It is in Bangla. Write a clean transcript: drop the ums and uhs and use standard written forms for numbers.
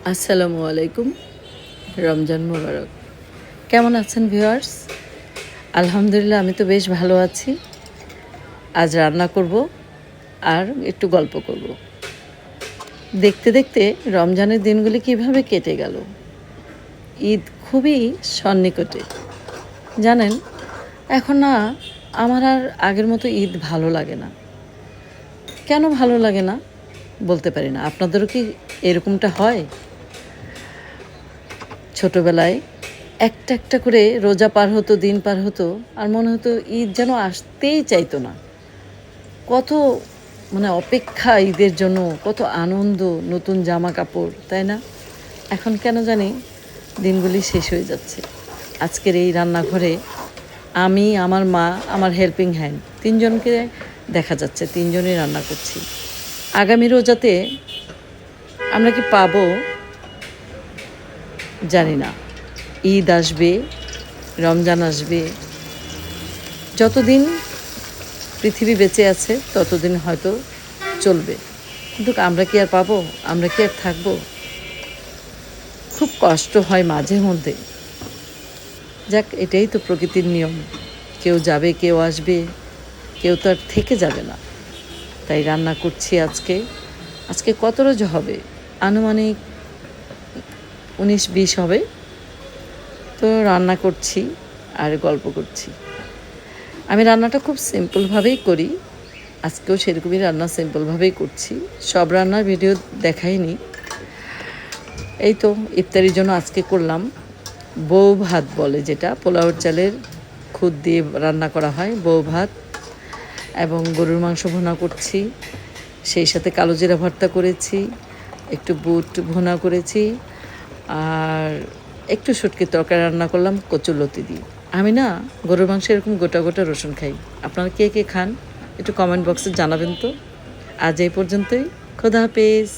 আসসালামু আলাইকুম। রমজান মোবারক। কেমন আছেন ভিউয়ার্স? আলহামদুলিল্লাহ আমি তো বেশ ভালো আছি। আজ রান্না করব আর একটু গল্প করব। দেখতে দেখতে রমজানের দিনগুলি কিভাবে কেটে গেল। ঈদ খুবই সন্নিকটে। জানেন, এখন না আমার আর আগের মতো ঈদ ভালো লাগে না। কেন ভালো লাগে না বলতে পারি না। আপনাদেরও কি এরকমটা হয়? ছোটবেলায় একটা একটা করে রোজা পার হতো, দিন পার হতো, আর মনে হতো ঈদ যেন আসতেই চাইতো না। কত অপেক্ষা ঈদের জন্য, কত আনন্দ, নতুন জামা কাপড়, তাই না? এখন কেন জানি দিনগুলি শেষ হয়ে যাচ্ছে। আজকের এই রান্নাঘরে আমি, আমার মা, আমার হেল্পিং হ্যান্ড, তিনজনকে দেখা যাচ্ছে, তিনজনই রান্না করছি। আগামী রোজাতে আমরা কি পাবো জানি না। ঈদ আসবে, রমজান আসবে, যতদিন পৃথিবী বেঁচে আছে ততদিন হয়তো চলবে, কিন্তু আমরা কি আর পাবো? আমরা কি আর থাকবো? খুব কষ্ট হয় মাঝে মধ্যে। যাক, এটাই তো প্রকৃতির নিয়ম। কেউ যাবে, কেউ আসবে, কেউ তো আর থেকে যাবে না। তাই রান্না করছি আজকে। আজকে কত রোজা হবে? আনুমানিক 19-20 হবে। তো রান্না করছি আর গল্প করছি। আমি রান্নাটা খুব সিম্পলভাবেই করি। আজকেও সেরকমই রান্না সিম্পলভাবেই করছি। সব রান্নার ভিডিও দেখাইনি। এই তো ইফতারির জন্য আজকে করলাম বউ ভাত বলে, যেটা পোলাওর চালের খুদ দিয়ে রান্না করা হয়, বউ ভাত। এবং গরুর মাংস ভুনা করছি, সেই সাথে কালো জিরা ভর্তা করেছি, একটু বুট ভুনা করেছি, আর একটু শুটকির তরকারি রান্না করলাম কচুরলতি দিয়ে। আমি না গরুর মাংস এরকম গোটা গোটা রসুন খাই। আপনারা কে কে খান একটু কমেন্ট বক্সে জানাবেন তো। আজ এই পর্যন্তই। খোদা হাফেজ।